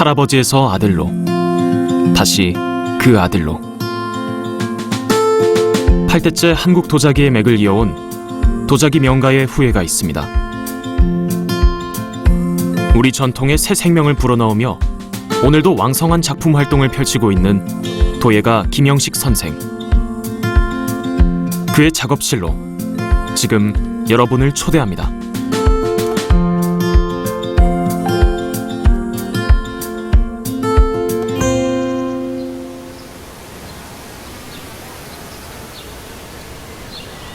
할아버지에서 아들로, 다시 그 아들로. 8대째 한국 도자기의 맥을 이어온 도자기 명가의 후예가 있습니다. 우리 전통의 새 생명을 불어넣으며 오늘도 왕성한 작품 활동을 펼치고 있는 도예가 김영식 선생. 그의 작업실로 지금 여러분을 초대합니다.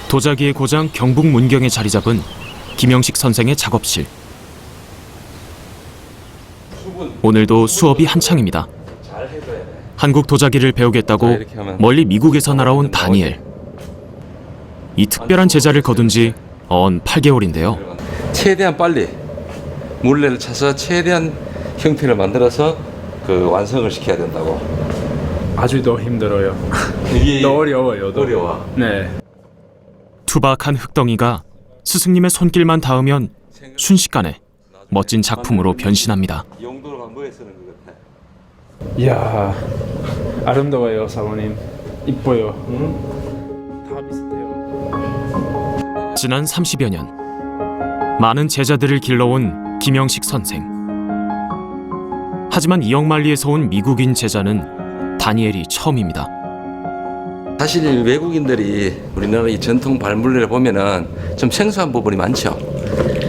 도자기의 고장 경북 문경에 자리 잡은 김영식 선생의 작업실. 오늘도 수업이 한창입니다. 한국 도자기를 배우겠다고 멀리 미국에서 날아온 다니엘. 이 특별한 제자를 거둔 지 언 8개월인데요. 최대한 빨리 물레를 차서 최대한 형태를 만들어서 그 완성을 시켜야 된다고. 아주 더 힘들어요. 이게 더 어려워요. 더. 어려워. 네. 투박한 흙덩이가 스승님의 손길만 닿으면 순식간에 멋진 작품으로 변신합니다. 용도로 뭐에 쓰는 것 같아? 이야, 아름다워요, 사모님. 이뻐요. 다 비슷해요. 지난 30여 년 많은 제자들을 길러온 김영식 선생. 하지만 이억만리에서 온 미국인 제자는 다니엘이 처음입니다. 사실 외국인들이 우리나라 이 전통 발물레를 보면은 좀 생소한 부분이 많죠.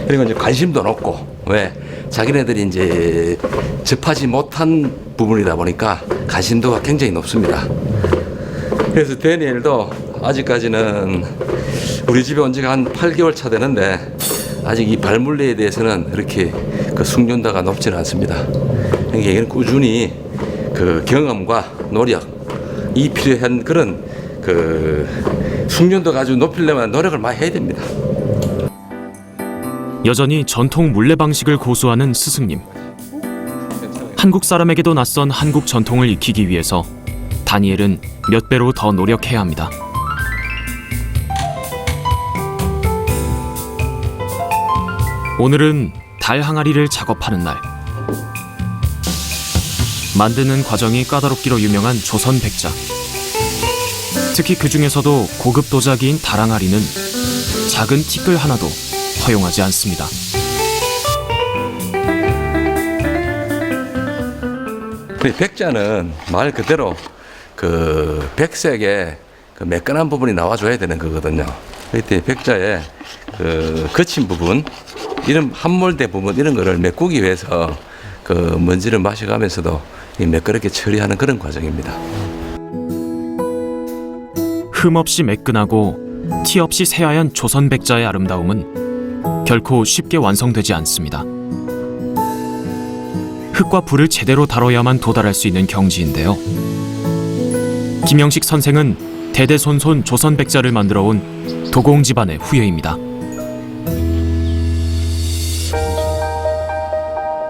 그리고 이제 관심도 높고, 왜 자기네들이 이제 접하지 못한 부분이다 보니까 관심도가 굉장히 높습니다. 그래서 다니엘도 아직까지는 우리 집에 온 지가 한 8개월 차 되는데 아직 이 발물레에 대해서는 그렇게 그 숙련도가 높지는 않습니다. 그러니까 이건 꾸준히 그 경험과 노력, 이 필요한 그런 그 숙련도가 아주 높이려면 노력을 많이 해야 됩니다. 여전히 전통 물레 방식을 고수하는 스승님. 한국 사람에게도 낯선 한국 전통을 익히기 위해서 다니엘은 몇 배로 더 노력해야 합니다. 오늘은 달 항아리를 작업하는 날. 만드는 과정이 까다롭기로 유명한 조선 백자. 특히 그 중에서도 고급 도자기인 달 항아리는 작은 티끌 하나도 허용하지 않습니다. 백자는 말 그대로 그 백색의 그 매끈한 부분이 나와줘야 되는 거거든요. 그때 백자의 그 거친 부분, 이런 함몰대 부분 이런 거를 메꾸기 위해서 그 먼지를 마셔가면서도 매끄럽게 처리하는 그런 과정입니다. 흠 없이 매끈하고 티 없이 새하얀 조선 백자의 아름다움은 결코 쉽게 완성되지 않습니다. 흙과 불을 제대로 다뤄야만 도달할 수 있는 경지인데요. 김영식 선생은 대대손손 조선 백자를 만들어 온 도공 집안의 후예입니다.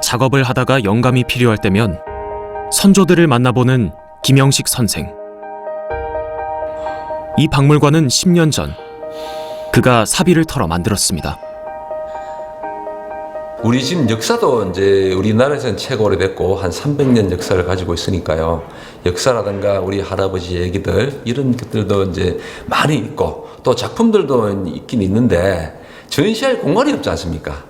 작업을 하다가 영감이 필요할 때면 선조들을 만나보는 김영식 선생. 이 박물관은 10년 전 그가 사비를 털어 만들었습니다. 우리 집 역사도 이제 우리나라에서는 최고 오래됐고 한 300년 역사를 가지고 있으니까요. 역사라든가 우리 할아버지 얘기들 이런 것들도 이제 많이 있고 또 작품들도 있긴 있는데 전시할 공간이 없지 않습니까?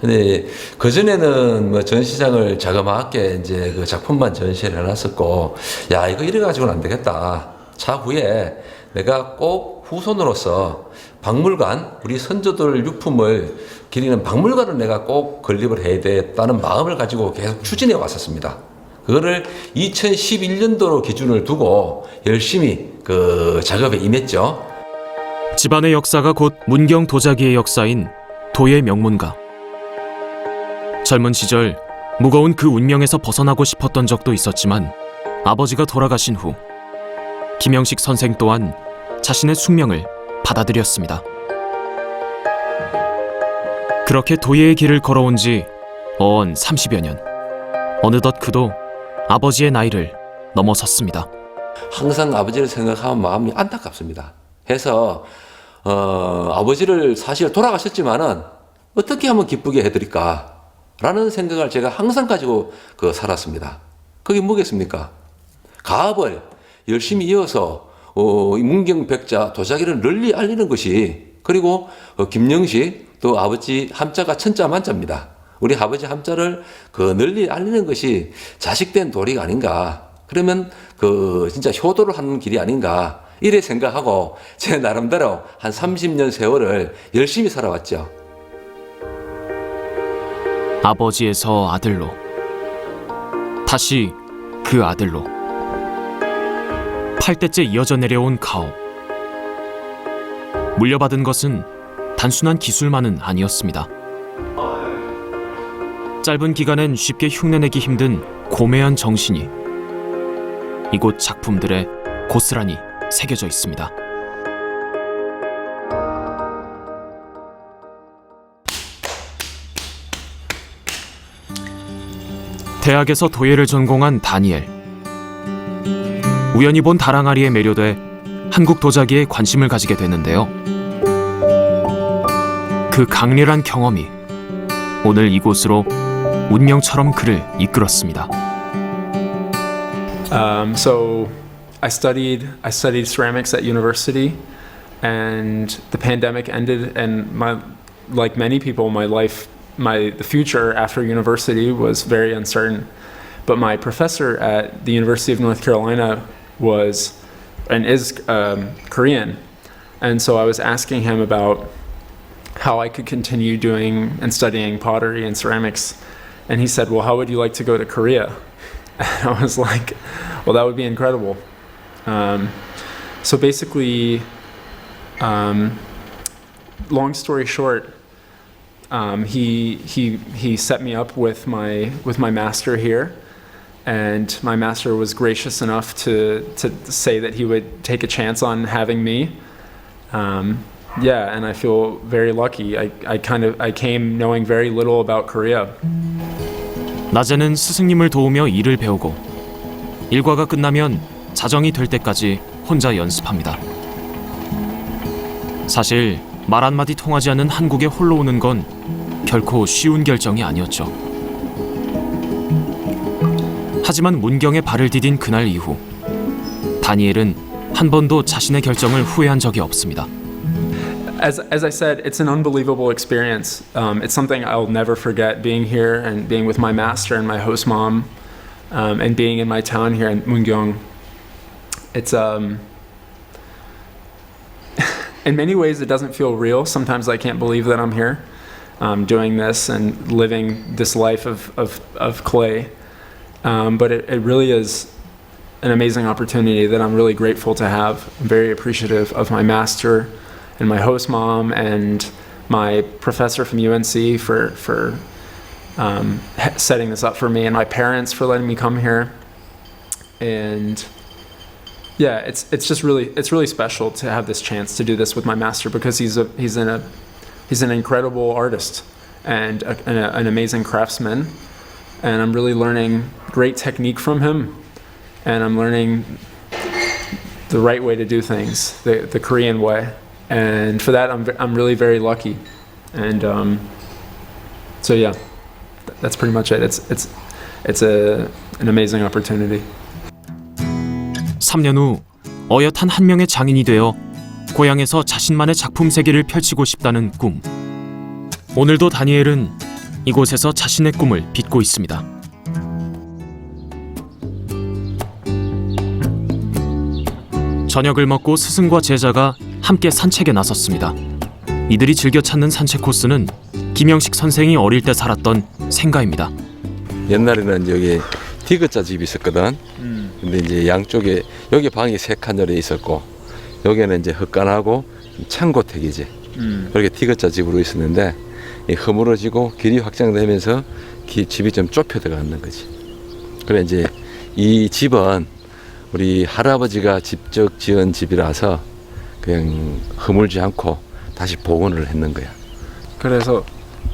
근데 그전에는 뭐 전시장을 자그마하게 이제 그 작품만 전시를 해놨었고, 야, 이거 이래가지고는 안 되겠다. 차후에 내가 꼭 후손으로서 박물관, 우리 선조들 유품을 기리는 박물관을 내가 꼭 건립을 해야 되겠다는 마음을 가지고 계속 추진해 왔었습니다. 그거를 2011년도로 기준을 두고 열심히 그 작업에 임했죠. 집안의 역사가 곧 문경 도자기의 역사인 도예 명문가. 젊은 시절 무거운 그 운명에서 벗어나고 싶었던 적도 있었지만 아버지가 돌아가신 후 김영식 선생 또한 자신의 숙명을 받아들였습니다. 그렇게 도예의 길을 걸어온 지 언 30여 년. 어느덧 그도 아버지의 나이를 넘어섰습니다. 항상 아버지를 생각하면 마음이 안타깝습니다. 해서 아버지를 사실 돌아가셨지만은 어떻게 하면 기쁘게 해드릴까? 라는 생각을 제가 항상 가지고 살았습니다. 그게 뭐겠습니까? 가업을 열심히 이어서 문경백자 도자기를 널리 알리는 것이, 그리고 김영식 또 아버지 함자가 천자 만자입니다. 우리 아버지 함자를 널리 알리는 것이 자식된 도리가 아닌가. 그러면 진짜 효도를 하는 길이 아닌가. 이래 생각하고 제 나름대로 한 30년 세월을 열심히 살아왔죠. 아버지에서 아들로, 다시 그 아들로 8대째 이어져 내려온 가업. 물려받은 것은 단순한 기술만은 아니었습니다. 짧은 기간엔 쉽게 흉내내기 힘든 고매한 정신이 이곳 작품들에 고스란히 새겨져 있습니다. 대학에서 도예를 전공한 다니엘. 우연히 본 다랑아리에 매료돼 한국 도자기에 관심을 가지게 됐는데요. 그 강렬한 경험이 오늘 이곳으로 운명처럼 그를 이끌었습니다. So I studied ceramics at university, and the pandemic ended, and like many people, the future after university was very uncertain. But my professor at the University of North Carolina was and is Korean, and so I was asking him about how I could continue doing and studying pottery and ceramics, and he said, "Well, how would you like to go to Korea?" And I was like, "Well, that would be incredible." So basically, long story short, he set me up with my master here, and my master was gracious enough to say that he would take a chance on having me. Yeah, and I feel very lucky. I came knowing very little about Korea. 낮에는 스승님을 도우며 일을 배우고 일과가 끝나면 자정이 될 때까지 혼자 연습합니다. 사실 말 한마디 통하지 않는 한국에 홀로 오는 건 결코 쉬운 결정이 아니었죠. 하지만 문경에 발을 디딘 그날 이후 다니엘은 한 번도 자신의 결정을 후회한 적이 없습니다. As I said, it's an unbelievable experience. It's something I'll never forget, being here and being with my master and my host mom, and being in my town here in Mungyong. It's in many ways it doesn't feel real. Sometimes I can't believe that I'm here, doing this and living this life of clay. But it really is an amazing opportunity that I'm really grateful to have. I'm very appreciative of my master and my host mom and my professor from UNC for setting this up for me, and my parents for letting me come here. And yeah, it's really special to have this chance to do this with my master, because he's an incredible artist and an amazing craftsman, and I'm really learning great technique from him, and I'm learning the right way to do things, the Korean way. And for that, I'm really very lucky, and so yeah, that's pretty much it. It's an amazing opportunity. 3년 후 어엿한 한 명의 장인이 되어 고향에서 자신만의 작품 세계를 펼치고 싶다는 꿈. 오늘도 다니엘은 이곳에서 자신의 꿈을 빚고 있습니다. 저녁을 먹고 스승과 제자가 함께 산책에 나섰습니다. 이들이 즐겨 찾는 산책 코스는 김영식 선생이 어릴 때 살았던 생가입니다. 옛날에는 여기 디귿자 집이 있었거든. 근데 이제 양쪽에 여기 방이 3칸 있었고 여기는 이제 헛간하고 창고택이지. 그렇게 디귿자 집으로 있었는데 허물어지고 길이 확장되면서 집이 좀 좁혀 들어가는 거지. 그래 이제 이 집은 우리 할아버지가 직접 지은 집이라서 그냥 허물지 않고 다시 복원을 했는 거야. 그래서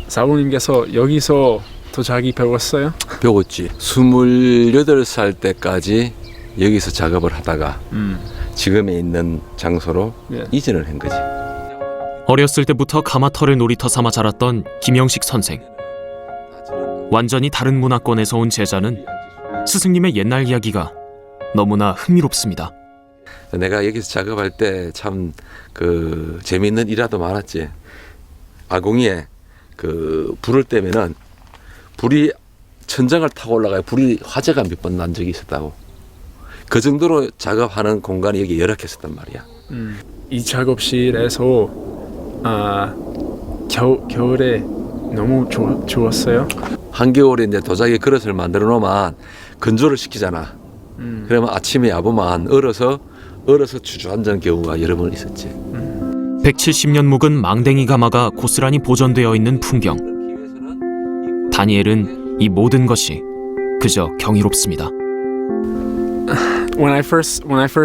사부님께서 여기서 도자기 배웠어요? 배웠지. 28살 때까지 여기서 작업을 하다가 지금에 있는 장소로 이전을 한 거지. 어렸을 때부터 가마터를 놀이터 삼아 자랐던 김영식 선생. 완전히 다른 문화권에서 온 제자는 스승님의 옛날 이야기가 너무나 흥미롭습니다. 내가 여기서 작업할 때 참 그 재미있는 일화도 많았지. 아궁이에 그 불을 떼면은 불이 천장을 타고 올라가야 불이 화재가 몇 번 난 적이 있었다고. 그 정도로 작업하는 공간이 여기 열악했었단 말이야. 이 작업실에서 겨울에 너무 좋았어요. 한겨울에 이제 도자기 그릇을 만들어 놓으면 건조를 시키잖아. 그러면 아침에 아부만 얼어서 주저앉은 경우가 여러 번 있었지. 170년 묵은 망댕이 가마가 고스란히 보존되어 있는 풍경. 다니엘은 이 모든 것이 그저 경이롭습니다. When I first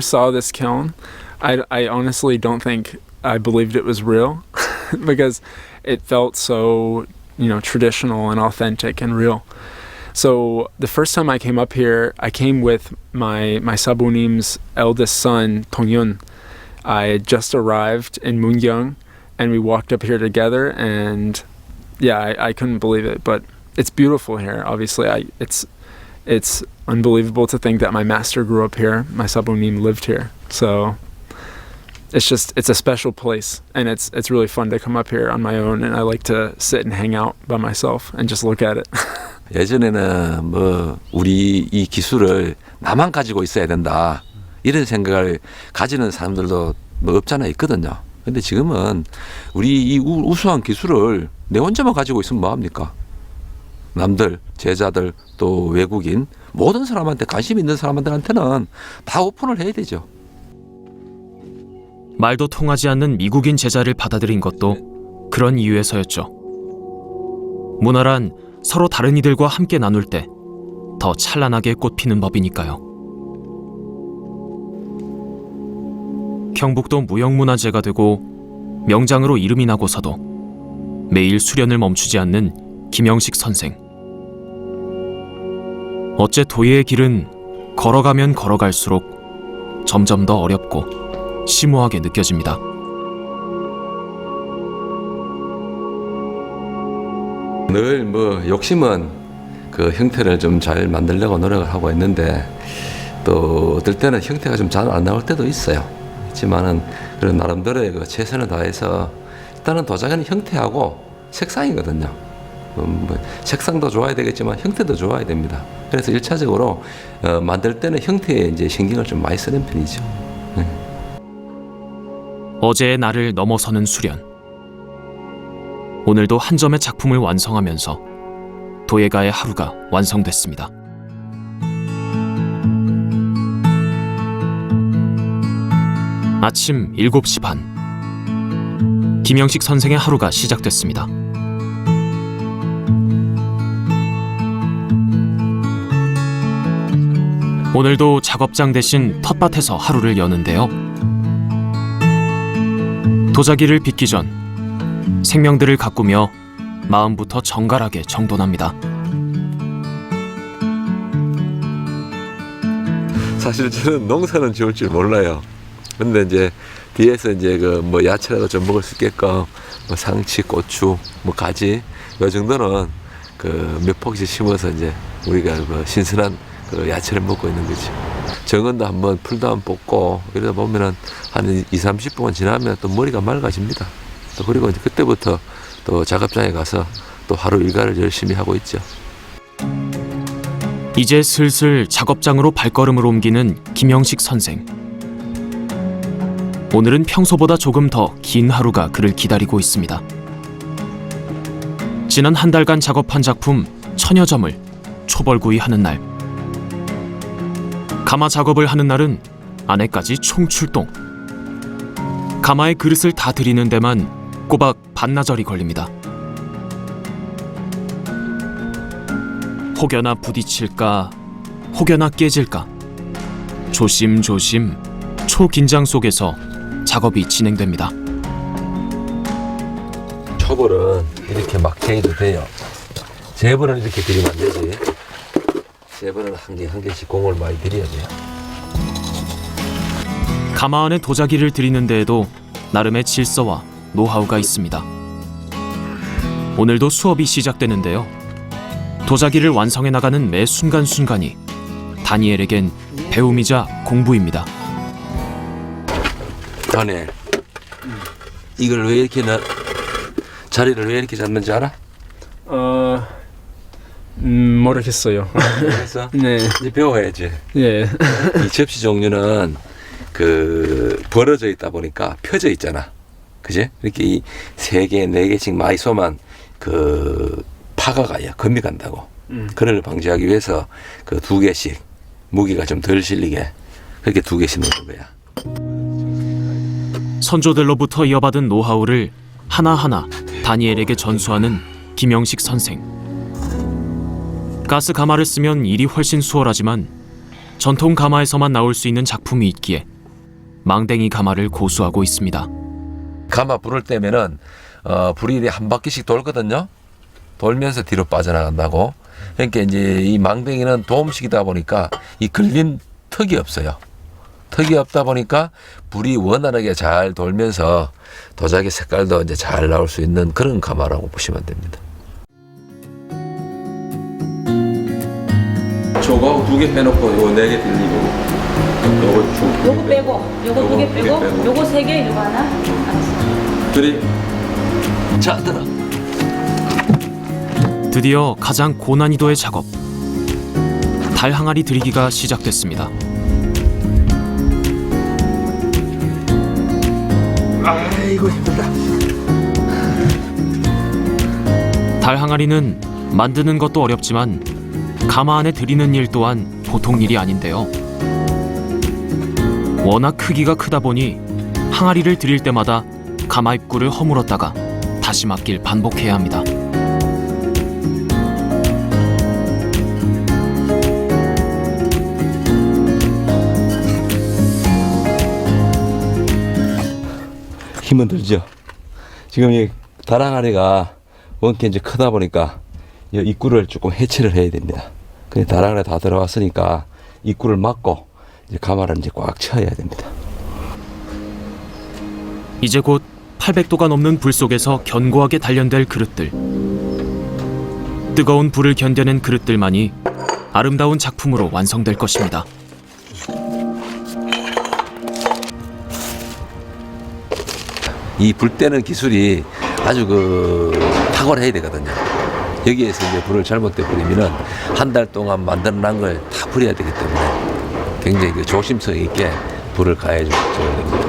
saw this kiln, I honestly don't think I believed it was real because it felt so, traditional and authentic and real. So the first time I came up here, I came with my sabunim's eldest son, Tongyun. I had just arrived in Mungyang, and we walked up here together, and yeah, I couldn't believe it. But it's beautiful here. Obviously, it's unbelievable to think that my master grew up here. My sabunim lived here. So it's a special place, and it's really fun to come up here on my own, and I like to sit and hang out by myself and just look at it. 예전에는 뭐 우리 이 기술을 나만 가지고 있어야 된다 이런 생각을 가지는 사람들도 뭐 없잖아 있거든요. 근데 지금은 우리 이 우수한 기술을 내 혼자만 가지고 있으면 뭐합니까? 남들, 제자들, 또 외국인 모든 사람한테 관심 있는 사람들한테는 다 오픈을 해야 되죠. 말도 통하지 않는 미국인 제자를 받아들인 것도 그런 이유에서였죠. 문화란 서로 다른 이들과 함께 나눌 때 더 찬란하게 꽃피는 법이니까요. 경북도 무형문화재가 되고 명장으로 이름이 나고서도 매일 수련을 멈추지 않는 김영식 선생. 어째 도예의 길은 걸어가면 걸어갈수록 점점 더 어렵고 심오하게 느껴집니다. 늘 뭐 욕심은 그 형태를 좀 잘 만들려고 노력을 하고 있는데 또 어떨 때는 형태가 좀 잘 안 나올 때도 있어요. 있지만은 그런 나름대로의 그 최선을 다해서 일단은 도자기는 형태하고 색상이거든요. 뭐 색상도 좋아야 되겠지만 형태도 좋아야 됩니다. 그래서 1차적으로 만들 때는 형태에 이제 신경을 좀 많이 쓰는 편이죠. 어제의 나를 넘어서는 수련. 오늘도 한 점의 작품을 완성하면서 도예가의 하루가 완성됐습니다. 아침 7시 반. 김영식 선생의 하루가 시작됐습니다. 오늘도 작업장 대신 텃밭에서 하루를 여는데요. 도자기를 빚기 전 생명들을 가꾸며 마음부터 정갈하게 정돈합니다. 사실 저는 농사는 지을 줄 몰라요. 근데 이제 뒤에서 이제 그 뭐 야채라도 좀 먹을 수 있게끔 뭐 상치, 고추, 뭐 가지 이 정도는 그 몇 폭씩 심어서 이제 우리가 그 신선한 그 야채를 먹고 있는 거지. 정원도 한번 풀도 한번 뽑고 이러다 보면은 한 20-30분 지나면 또 머리가 맑아집니다. 또 그리고 이제 그때부터 또 작업장에 가서 또 하루 일과를 열심히 하고 있죠. 이제 슬슬 작업장으로 발걸음을 옮기는 김영식 선생. 오늘은 평소보다 조금 더 긴 하루가 그를 기다리고 있습니다. 지난 한 달간 작업한 작품 1000여 점을 초벌구이하는 날. 가마 작업을 하는 날은 아내까지 총출동. 가마에 그릇을 다 들이는 데만 꼬박 반나절이 걸립니다. 혹여나 부딪힐까, 혹여나 깨질까. 조심조심 초긴장 속에서 작업이 진행됩니다. 초벌은 이렇게 막혀도 돼요. 재벌은 이렇게 들이면 안 되지. 재벌은 한 개씩 공을 많이 들여야 돼요. 가마 안에 도자기를 들이는 데에도 나름의 질서와 노하우가 있습니다. 오늘도 수업이 시작되는데요. 도자기를 완성해 나가는 매 순간순간이 다니엘에겐 배움이자 공부입니다. 다니엘, 이걸 왜 이렇게 자리를 왜 이렇게 잡는지 알아? 모르겠어요. 그래서 네. 이제 배워야지. 예. 이 접시 종류는 그 벌어져 있다 보니까 펴져 있잖아. 그지? 이렇게 이 3개, 4개씩 많이 쏘면 그 파가 가요. 금이 간다고. 그를 방지하기 위해서 그 2개씩 무게가 좀 덜 실리게 그렇게 2개씩 넣는 거야. 선조들로부터 이어받은 노하우를 하나하나 다니엘에게 전수하는 김영식 선생. 가스 가마를 쓰면 일이 훨씬 수월하지만 전통 가마에서만 나올 수 있는 작품이 있기에 망댕이 가마를 고수하고 있습니다. 가마 불을 떼면은 불이 한 바퀴씩 돌거든요. 돌면서 뒤로 빠져나간다고. 그러니까 이제 이 망댕이는 도움식이다 보니까 이 걸린 턱이 없어요. 턱이 없다 보니까 불이 원활하게 잘 돌면서 도자기 색깔도 이제 잘 나올 수 있는 그런 가마라고 보시면 됩니다. 저거 2개 빼놓고 이거 4개 들리고 요거 쭉. 요거 빼고, 요거 2개 빼고, 요거 3개, 요거 하나. 알았어. 둘이. 자, 들어. 드디어 가장 고난이도의 작업. 달 항아리 들이기가 시작됐습니다. 아이고 힘들다. 달 항아리는 만드는 것도 어렵지만 가마 안에 들이는 일 또한 보통 일이 아닌데요. 워낙 크기가 크다 보니 항아리를 들일 때마다 가마 입구를 허물었다가 다시 막길 반복해야 합니다. 힘은 들죠. 지금 이 다랑아리가 원께 이제 크다 보니까 이 입구를 조금 해체를 해야 됩니다. 근데 다랑아리 다 들어왔으니까 입구를 막고 이제 가마를 이제 꽉 채워야 됩니다. 이제 곧 800도가 넘는 불 속에서 견고하게 단련될 그릇들. 뜨거운 불을 견뎌낸 그릇들만이 아름다운 작품으로 완성될 것입니다. 이 불 떼는 기술이 아주 탁월해야 되거든요. 여기에서 이제 불을 잘못돼 버리면은 한 달 동안 만들어난 걸 다 버려야 되기 때문에 굉장히 조심성 있게 불을 가해줘야 됩니다.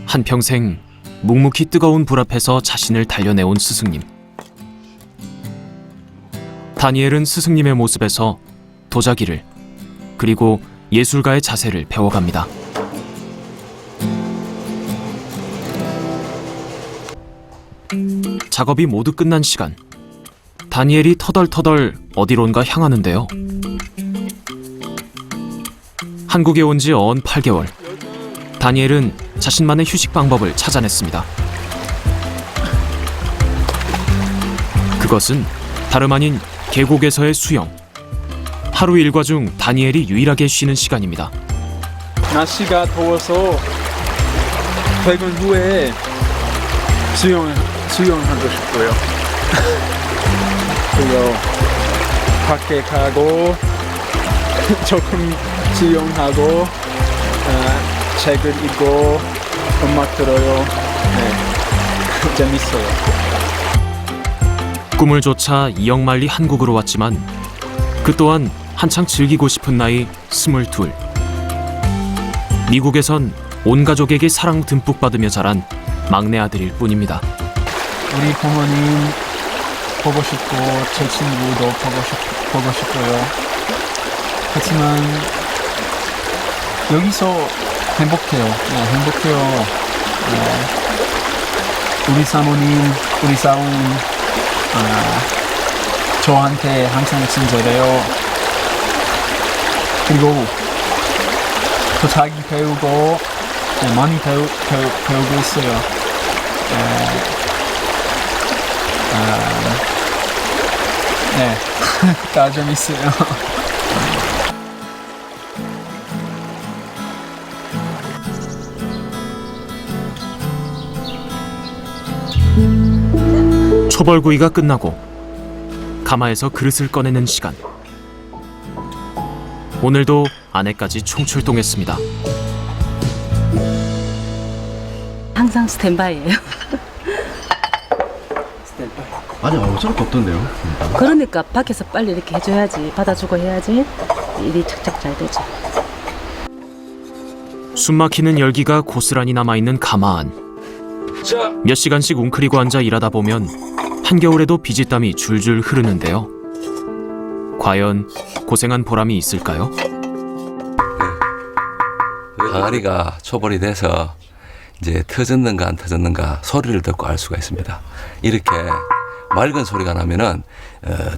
한평생 묵묵히 뜨거운 불 앞에서 자신을 단련해온 스승님. 다니엘은 스승님의 모습에서 도자기를 그리고 예술가의 자세를 배워갑니다. 작업이 모두 끝난 시간. 다니엘이 터덜터덜 어디론가 향하는데요. 한국에 온 지 어언 8개월. 다니엘은 자신만의 휴식 방법을 찾아냈습니다. 그것은 다름 아닌 계곡에서의 수영. 하루 일과 중 다니엘이 유일하게 쉬는 시간입니다. 날씨가 더워서 퇴근 후에 수영하고 싶고요. 그리고 밖에 가고 조금 수영하고 책을 읽고 음악 들어요. 네. 재밌어요. 꿈을 쫓아 이역만리 한국으로 왔지만 그 또한 한창 즐기고 싶은 나이 22. 미국에선 온 가족에게 사랑 듬뿍 받으며 자란 막내 아들일 뿐입니다. 우리 부모님 보고 싶고 제 친구도 보고 싶고요. 하지만 여기서 행복해요. 네, 행복해요. 우리 사모님, 우리 사원 저한테 항상 친절해요. 그리고 도자기 배우고 많이 배우고 있어요. 네, 다 재밌어요. 초벌구이가 끝나고 가마에서 그릇을 꺼내는 시간. 오늘도 아내까지 총출동했습니다. 항상 스탠바이예요. 아니 저렇게 없던데요. 그러니까 밖에서 빨리 이렇게 해줘야지, 받아주고 해야지 일이 착착 잘 되죠. 숨막히는 열기가 고스란히 남아있는 가마 안. 몇 시간씩 웅크리고 앉아 일하다 보면 한겨울에도 비지땀이 줄줄 흐르는데요. 과연 고생한 보람이 있을까요? 항아리가 초벌이 돼서 이제 터졌는가 안 터졌는가 소리를 듣고 알 수가 있습니다. 이렇게 맑은 소리가 나면은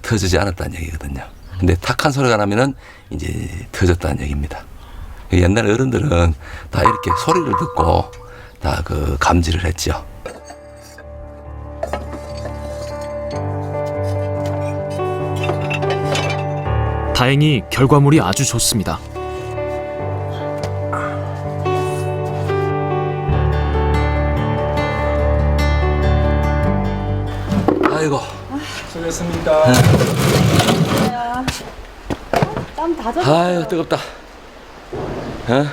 터지지 않았다는 얘기거든요. 근데 탁한 소리가 나면은 이제 터졌다는 얘기입니다. 옛날 어른들은 다 이렇게 소리를 듣고 다 그 감지를 했죠. 다행히 결과물이 아주 좋습니다. 아이고. 수고했습니다. 땀 다 젖었어요. 아유 뜨겁다. 어?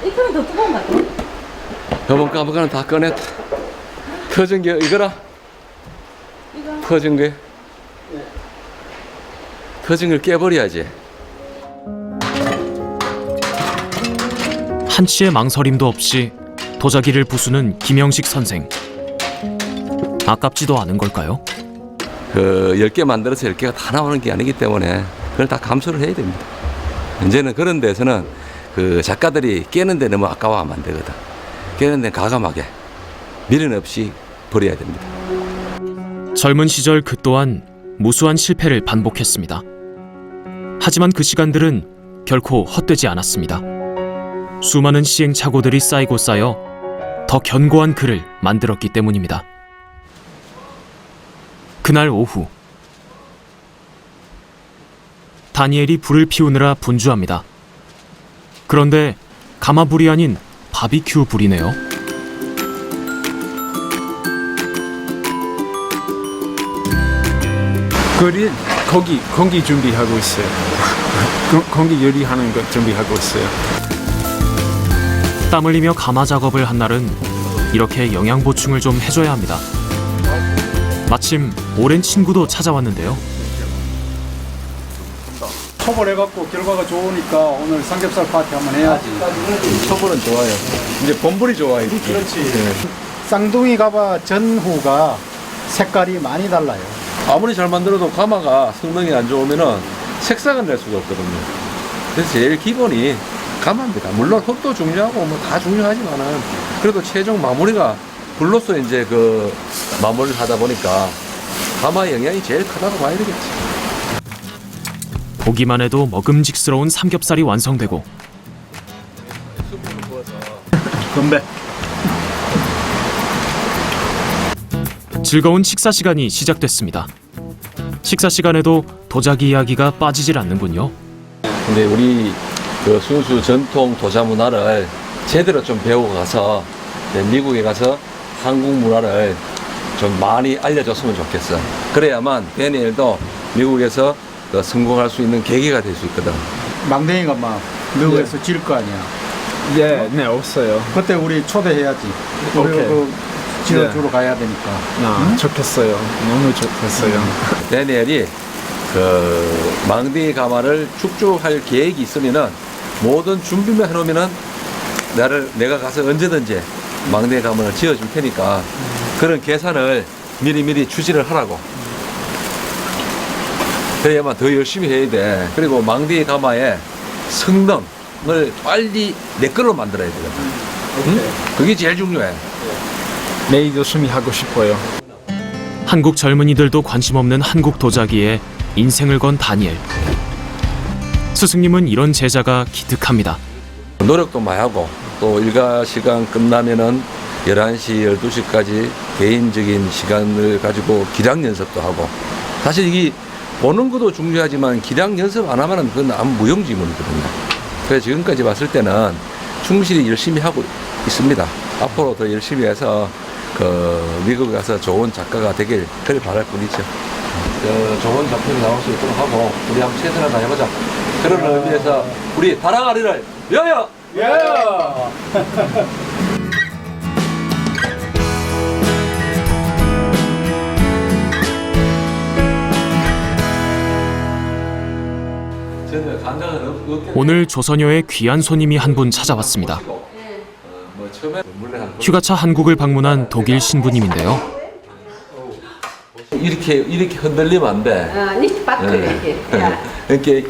이거는 더 뜨거운 것 같아요. 저번 까먹거는 다 꺼냈다. 터진 게 이거라? 터진 게? 터진 걸 깨버려야지. 한치의 망설임도 없이 도자기를 부수는 김영식 선생. 아깝지도 않은 걸까요? 10개 만들어서 10개가 다 나오는 게 아니기 때문에 그걸 다 감수를 해야 됩니다. 이제는 그런 데서는 그 작가들이 깨는데 너무 아까워하면 안 되거든. 깨는데 가감하게 미련 없이 버려야 됩니다. 젊은 시절 그 또한 무수한 실패를 반복했습니다. 하지만 그 시간들은 결코 헛되지 않았습니다. 수많은 시행착오들이 쌓이고 쌓여 더 견고한 글을 만들었기 때문입니다. 그날 오후 다니엘이 불을 피우느라 분주합니다. 그런데 가마불이 아닌 바비큐 불이네요. 고기 준비하고 있어요. 고기 요리하는 것 준비하고 있어요. 땀 흘리며 가마 작업을 한 날은 이렇게 영양 보충을 좀 해줘야 합니다. 마침 오랜 친구도 찾아왔는데요. 초벌해갖고 결과가 좋으니까 오늘 삼겹살 파티 한번 해야지. 초벌은 좋아요. 이제 본불이 좋아요. 그렇지. 쌍둥이 가마 전후가 색깔이 많이 달라요. 아무리 잘 만들어도 가마가 성능이 안 좋으면은 색상은 낼 수가 없거든요. 그래서 제일 기본이 가마입니다. 물론 흙도 중요하고 뭐 다 중요하지만은 그래도 최종 마무리가 불로서 이제 그 마무리를 하다 보니까 가마의 영향이 제일 크다고 봐야 되겠지. 보기만 해도 먹음직스러운 삼겹살이 완성되고 건배. 즐거운 식사 시간이 시작됐습니다. 식사 시간에도 도자기 이야기가 빠지질 않는군요. 근데 우리 그 순수 전통 도자 문화를 제대로 좀 배우고 가서 미국에 가서 한국 문화를 좀 많이 알려줬으면 좋겠어. 그래야만 데니엘도 미국에서 그 성공할 수 있는 계기가 될 수 있거든. 망댕이가 막 미국에서 질 거 아니야. 네, 없어요. 그때 우리 초대해야지. 우리 오케이. 그 지어주러 가야 되니까. 좋겠어요. 너무 좋겠어요. 데니엘이 그 망둥이 가마를 축조할 계획이 있으면은 모든 준비만 해놓으면은 내가 가서 언제든지 망둥이 가마를 지어줄 테니까 그런 계산을 미리미리 추진을 하라고. 그래야만 더 열심히 해야 돼. 그리고 망둥이 가마의 성능을 빨리 내 걸로 만들어야 되거든. 응? 그게 제일 중요해. 매일 열심히 하고 싶어요. 한국 젊은이들도 관심 없는 한국 도자기에 인생을 건 다니엘. 스승님은 이런 제자가 기특합니다. 노력도 많이 하고 또 일과 시간 끝나면은 11시, 12시까지 개인적인 시간을 가지고 기량 연습도 하고 사실 이게 보는 것도 중요하지만 기량 연습 안 하면은 그건 아무 무용지물이거든요. 그래서 지금까지 봤을 때는 충실히 열심히 하고 있습니다. 앞으로 더 열심히 해서 그 미국 가서 좋은 작가가 되길 그걸 바랄 뿐이죠. 좋은 작품이 나올 수 있도록 하고 우리 한번 최선을 다해보자. 그런 의미에서 우리 다랑아리를 위하여! 저는 간장은 없겠네. 오늘 조선여의 귀한 손님이 한 분 찾아왔습니다. 뭐 처음에 휴가차 한국을 방문한 독일 신부님인데요. 이렇게 흔들리면 안 돼. Nicht backen. Ja. 이렇게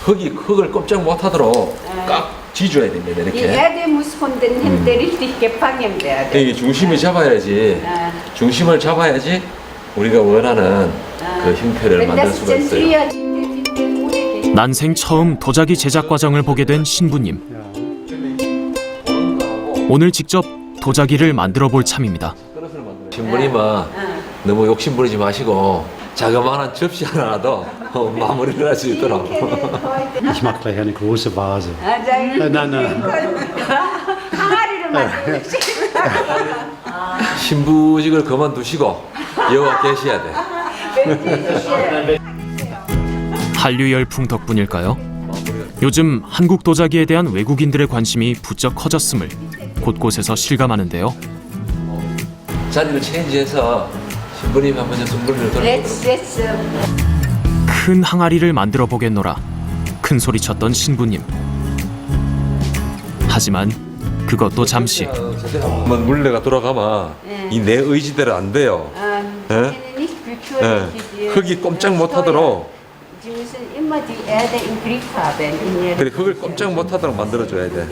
흙을 꼼짝 못하도록 꽉 쥐줘야 됩니다. Die 이렇게. Erde muss von den Händen richtig gefangen werden. 이게 중심을 잡아야지. 중심을 잡아야지 우리가 원하는 그 형태를 Wenn 만들 das 수가 있어요. zentriert in der Mode geht, 난생 처음 도자기 제작 과정을 보게 된 신부님. 오늘 직접 도자기를 만들어 볼 참입니다. 신부님은 너무 욕심 부리지 마시고 자그마한 접시 하나라도 마무리를 할 수 있도록. Ich mache gleich eine große Vase. Nein. 항아리를 만들고 신부직을 그만두시고 여와 계셔야 돼. 한류 열풍 덕분일까요? 요즘 한국 도자기에 대한 외국인들의 관심이 부쩍 커졌음을 곳곳에서 실감하는데요. 자리를 체인지해서 신부님 한번 좀 선물을 돌려보도록. 큰 항아리를 만들어 보겠노라 큰 소리 쳤던 신부님. 하지만 그것도 잠시. 한번 물레가 돌아가면 이 내 의지대로 안 돼요. nicht 예. 흙이 꼼짝 못하도록. Sie müssen immer die Erde im Griff haben. In ihrer 그래 흙을 꼼짝 못하도록 만들어줘야 돼.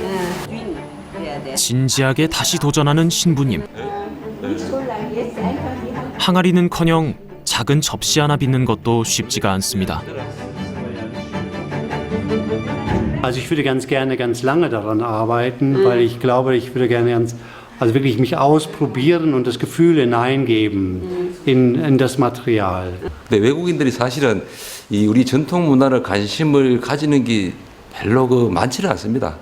dünn werden. 진지하게 다시 도전하는 신부님. Nicht so lange. Jetzt einfach die Hand. 항아리는커녕 작은 접시 하나 빚는 것도 쉽지가 않습니다. Also ich würde ganz gerne ganz lange daran arbeiten, weil ich glaube, ich würde gerne also wirklich mich ausprobieren und das Gefühl hineingeben in das Material. 근데 외국인들이 사실은 이 우리 전통 문화를 관심을 가지는 게 별로 많지는 않습니다.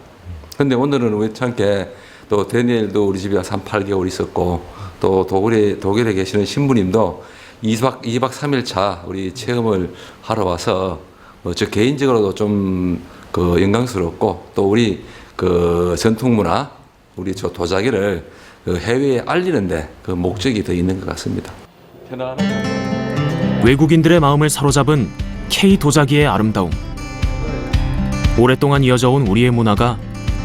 근데 오늘은 우연찮게 또 데니엘도 우리 집에 3-8개월 있었고 또 독일에 계시는 신부님도 2박 3일 차 우리 체험을 하러 와서 저 개인적으로도 좀 영광스럽고 또 우리 전통 문화 우리 저 도자기를 해외에 알리는데 그 목적이 더 있는 것 같습니다. 외국인들의 마음을 사로잡은 K 도자기의 아름다움. 오랫동안 이어져 온 우리의 문화가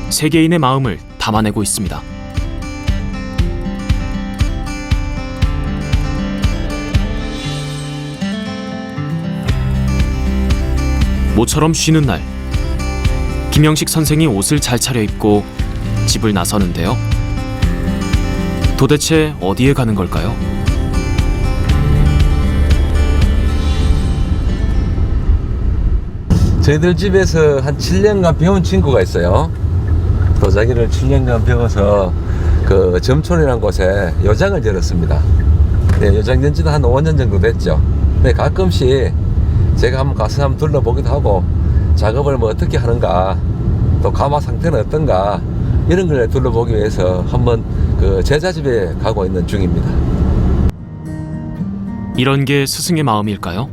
세계인의 마음을 담아내고 있습니다. 모처럼 쉬는 날, 김영식 선생이 옷을 잘 차려입고 집을 나서는데요. 도대체 어디에 가는 걸까요? 저희들 집에서 한 7년간 배운 친구가 있어요. 도자기를 7년간 배워서 그 점촌이라는 곳에 요장을 열었습니다. 네, 요장 된 지도 한 5년 정도 됐죠. 근데 가끔씩 제가 한번 가서 한번 둘러보기도 하고 작업을 뭐 어떻게 하는가 또 가마 상태는 어떤가 이런 걸 둘러보기 위해서 한번 그 제자 집에 가고 있는 중입니다. 이런 게 스승의 마음일까요?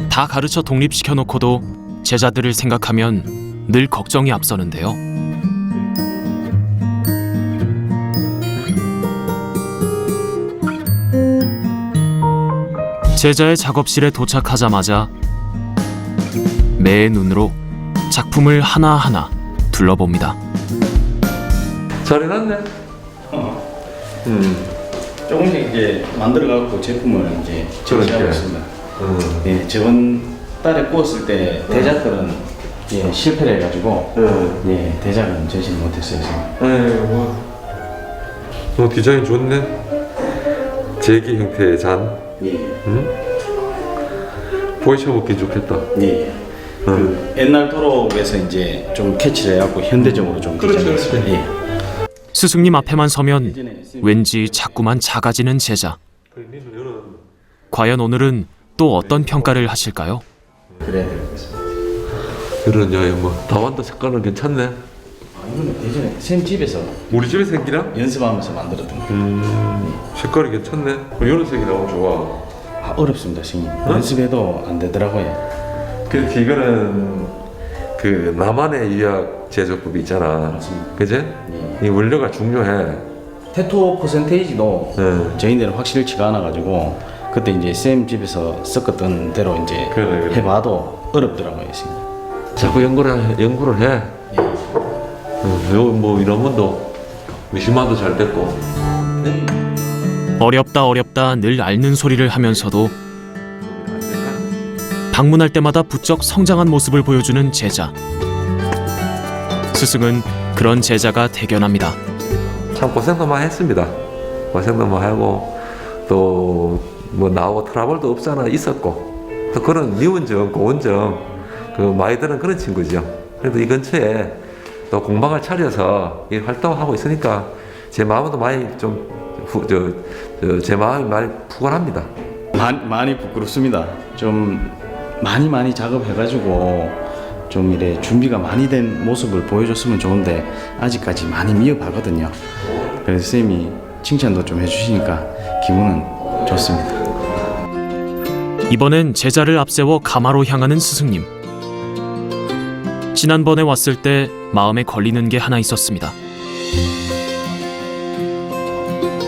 다 가르쳐 독립시켜 놓고도 제자들을 생각하면 늘 걱정이 앞서는데요. 제자의 작업실에 도착하자마자 매의 눈으로 작품을 하나하나 둘러봅니다. 잘 해놨네. 조금씩 이제 만들어갖고 제품을 이제 제시하고 있습니다. 예, 저번 달에 구웠을 때 대작들은 예, 실패를 해가지고 예, 대작은 제시를 못했어요. 디자인 좋네. 제기 형태의 잔. 예, 보이셔 먹기 좋겠다. 예. 그 옛날 도록에서 이제 좀 캐치를 해갖고 현대적으로 좀 디자인했습니다. 예. 스승님 앞에만 서면 왠지 자꾸만 작아지는 제자. 과연 오늘은 또 어떤 평가를 하실까요? 그래야 될 것 같습니다. 이런 뭐 다완도 색깔은 괜찮네. 이건 예전에 쌤 집에서 우리 집에 생기나? 연습하면서 만들었던 거. 색깔이 괜찮네. 이런 색이 너무 좋아. 어렵습니다, 선생님. 연습해도 안 되더라고요. 그 이거는 그 나만의 유약 제조법이 있잖아. 맞습니다. 그제? 이 원료가 중요해. 테토 퍼센테이지도 네. 저희들은 확실치가 않아가지고 그때 이제 쌤 집에서 섞었던 대로 이제 그래. 해봐도 어렵더라고요, 선생님. 자꾸 연구를 해. 뭐 이런 분도 미시마도 잘 됐고. 어렵다 늘 앓는 소리를 하면서도 방문할 때마다 부쩍 성장한 모습을 보여주는 제자. 스승은 그런 제자가 대견합니다. 참 고생도 많이 했습니다. 고생도 많이 하고 또 뭐 나하고 트러블도 없잖아 있었고 또 그런 미운정, 고운정 그 많이 드는 그런 친구죠. 그래도 이 근처에 또 공방을 차려서 이 활동하고 있으니까 제 마음도 많이 제 마음이 많이 푸근합니다. 많이 부끄럽습니다. 좀 많이 작업해가지고 좀 이래 준비가 많이 된 모습을 보여줬으면 좋은데 아직까지 많이 미흡하거든요. 그래서 쌤이 칭찬도 좀 해주시니까 기분은 좋습니다. 이번엔 제자를 앞세워 가마로 향하는 스승님. 지난번에 왔을 때 마음에 걸리는 게 하나 있었습니다.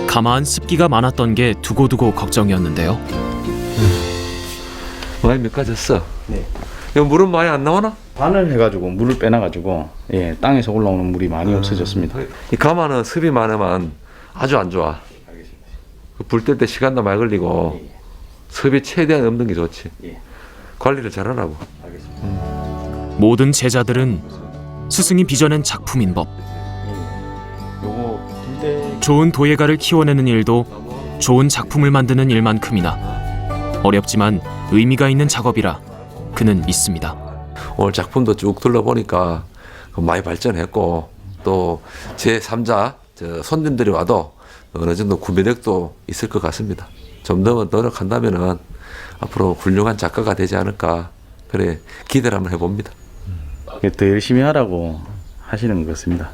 가마안 습기가 많았던 게 두고두고 걱정이었는데요. 많이 ᒥ까졌어. 네. 이거 물은 많이 안 나오나? 반을 해가지고 물을 빼놔가지고 땅에서 올라오는 물이 많이 없어졌습니다. 이 가마는 습이 많으면 아주 안 좋아. 불 뗄 때 시간도 많이 걸리고 습이 최대한 없는 게 좋지. 관리를 잘하라고. 모든 제자들은 스승이 빚어낸 작품인 법. 요거 불때 좋은 도예가를 키워내는 일도 좋은 작품을 만드는 일만큼이나 어렵지만 의미가 있는 작업이라 그는 믿습니다. 오늘 작품도 쭉 둘러보니까 많이 발전했고 또 제3자 손님들이 와도 어느 정도 구매력도 있을 것 같습니다. 좀 더 노력한다면은 앞으로 훌륭한 작가가 되지 않을까 그래 기대를 한번 해봅니다. 더 열심히 하라고 하시는 것 같습니다.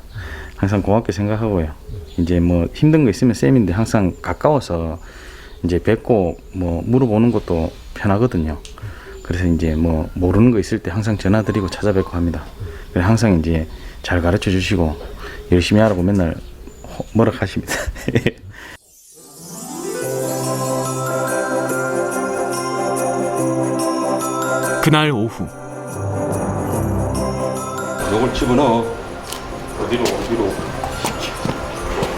항상 고맙게 생각하고요. 이제 뭐 힘든 거 있으면 쌤인데 항상 가까워서 이제 뵙고 뭐 물어보는 것도 편하거든요. 그래서 이제 뭐 모르는 거 있을 때 항상 전화드리고 찾아뵙고 합니다. 그래서 항상 이제 잘 가르쳐 주시고 열심히 하라고 맨날 뭐라 하십니다. 그날 오후 요걸 집어넣어. 어디로?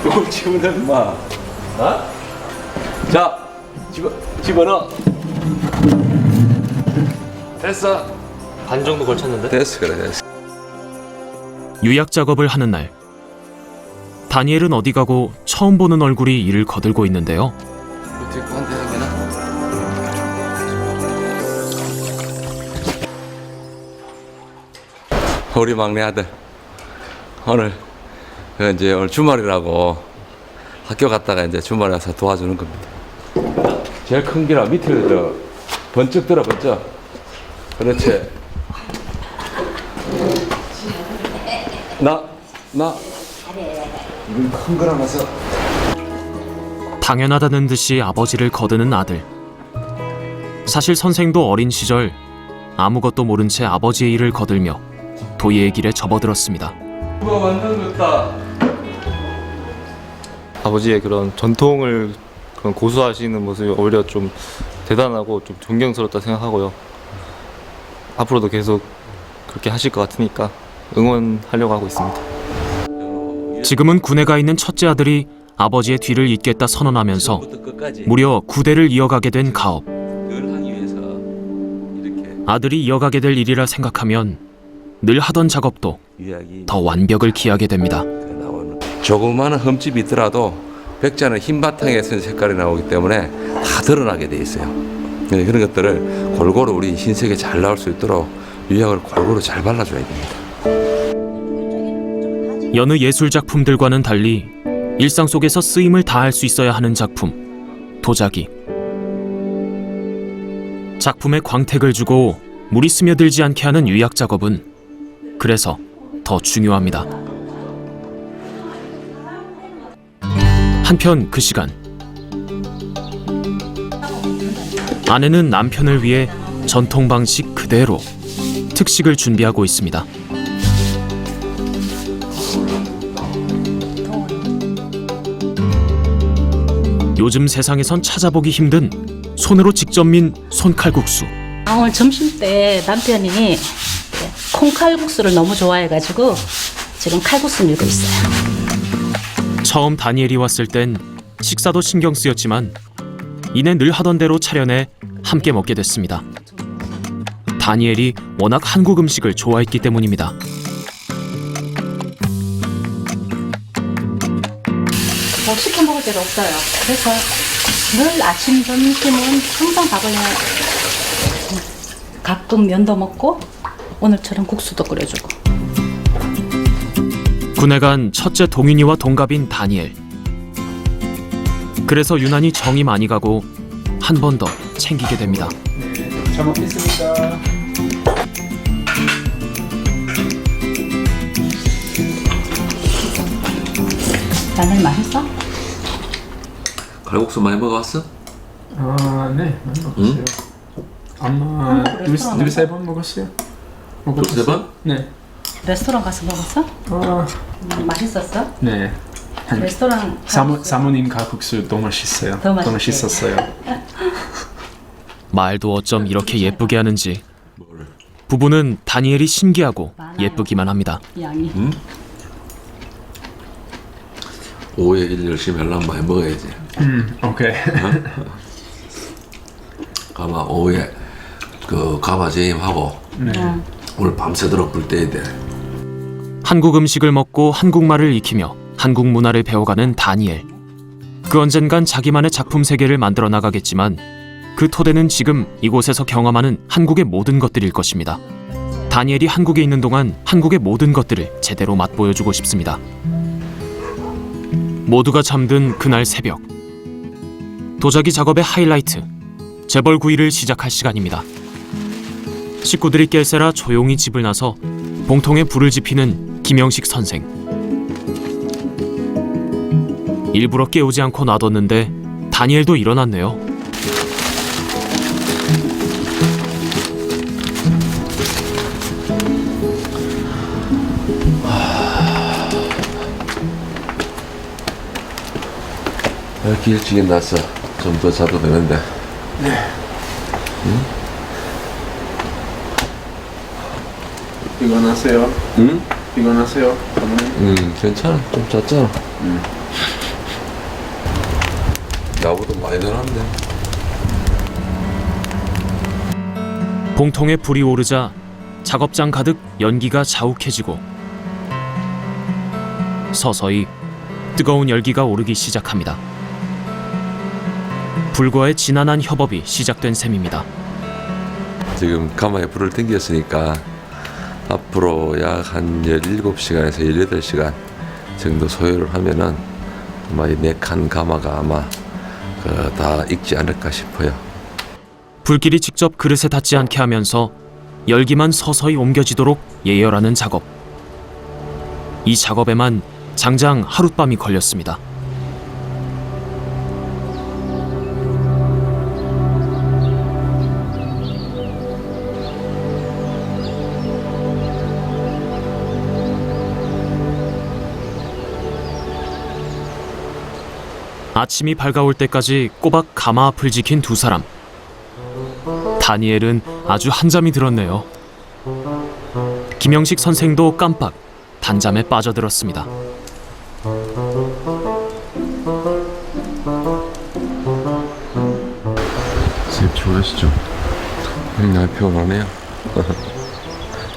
요걸 집어넣어 인마. 어? 자 집어넣어. 됐어. 반 정도 걸쳤는데? 됐어 그래 됐어. 유약 작업을 하는 날 다니엘은 어디 가고 처음 보는 얼굴이 이를 거들고 있는데요. 우리 막내 아들 오늘 이제 오늘 주말이라고 학교 갔다가 이제 주말에 와서 도와주는 겁니다. 제일 큰 기라 밑에 번쩍 들어 번쩍. 그렇지. 나 이건 큰 거라면서. 당연하다는 듯이 아버지를 거드는 아들. 사실 선생도 어린 시절 아무것도 모른 채 아버지의 일을 거들며 도예의 길에 접어들었습니다. 누가 만든 거다. 아버지의 그런 전통을 그런 고수하시는 모습이 오히려 좀 대단하고 좀 존경스럽다 생각하고요. 앞으로도 계속 그렇게 하실 것 같으니까 응원하려고 하고 있습니다. 지금은 군에 가 있는 첫째 아들이 아버지의 뒤를 잇겠다 선언하면서 무려 9대를 이어가게 된 가업. 아들이 이어가게 될 일이라 생각하면 늘 하던 작업도 더 완벽을 기하게 됩니다. 조그마한 흠집이 있더라도 백자는 흰 바탕에 쓴 색깔이 나오기 때문에 다 드러나게 돼 있어요. 그런 것들을 골고루 우리 흰색이 잘 나올 수 있도록 유약을 골고루 잘 발라줘야 됩니다. 여느 예술 작품들과는 달리 일상 속에서 쓰임을 다할 수 있어야 하는 작품, 도자기. 작품에 광택을 주고 물이 스며들지 않게 하는 유약 작업은 그래서 더 중요합니다. 한편 그 시간 아내는 남편을 위해 전통 방식 그대로 특식을 준비하고 있습니다. 요즘 세상에선 찾아보기 힘든 손으로 직접 민 손칼국수. 오늘 점심 때 남편이 콩칼국수를 너무 좋아해가지고 지금 칼국수 밀고 있어요. 처음 다니엘이 왔을 땐 식사도 신경 쓰였지만 이내 늘 하던 대로 차려내 함께 먹게 됐습니다. 다니엘이 워낙 한국 음식을 좋아했기 때문입니다. 뭐 시켜 먹을 데가 없어요. 그래서 늘 아침 점심은 항상 밥을 해요. 가끔 면도 먹고 오늘처럼 국수도 끓여주고. 군에 간 첫째 동윤이와 동갑인 다니엘. 그래서 유난히 정이 많이 가고 한 번 더 챙기게 됩니다. 네, 잘 먹겠습니다. 다니엘 맛있어? 칼국수 많이 먹어봤어? 네, 많이 먹었어요. 아마 두세 번 먹었어요. 두세 번? 네. 레스토랑 가서 먹었어? 맛있었어? 네. 레스토랑 사모님 칼국수 너무 맛있어요. 더 너무 맛있게. 맛있었어요. 말도 어쩜 이렇게 예쁘게 하는지. 부부는 다니엘이 신기하고 예쁘기만 합니다. 양이. 오후에 일 열심히 하려면 많이 먹어야지. 오케이. 가마 오후에 그 가마 재임하고 오늘 밤새도록 불 떼야 돼. 한국 음식을 먹고 한국말을 익히며 한국 문화를 배워가는 다니엘. 그 언젠간 자기만의 작품 세계를 만들어 나가겠지만 그 토대는 지금 이곳에서 경험하는 한국의 모든 것들일 것입니다. 다니엘이 한국에 있는 동안 한국의 모든 것들을 제대로 맛보여주고 싶습니다. 모두가 잠든 그날 새벽. 도자기 작업의 하이라이트, 재벌 구이를 시작할 시간입니다. 식구들이 깰새라 조용히 집을 나서 봉통에 불을 지피는 김영식 선생. 일부러 깨우지 않고 놔뒀는데 다니엘도 일어났네요. 이렇게 일찍 일어났어. 좀 더 자도 되는데. 피곤하세요? 응? 피곤하세요? 괜찮아. 좀 잤잖아. 나보다 많이 늘었네. 봉통에 불이 오르자 작업장 가득 연기가 자욱해지고 서서히 뜨거운 열기가 오르기 시작합니다. 불과의 지난한 협업이 시작된 셈입니다. 지금 가마에 불을 땡겼으니까 앞으로 약 한 17시간에서 18시간 정도 소요를 하면은 아마 이 4칸 가마가 아마 다 익지 않을까 싶어요. 불길이 직접 그릇에 닿지 않게 하면서 열기만 서서히 옮겨지도록 예열하는 작업. 이 작업에만 장장 하룻밤이 걸렸습니다. 아침이 밝아올 때까지 꼬박 가마 앞을 지킨 두 사람. 다니엘은 아주 한잠이 들었네요. 김영식 선생도 깜빡 단잠에 빠져들었습니다. 선생님 좋아하시죠? 날 피곤하네요.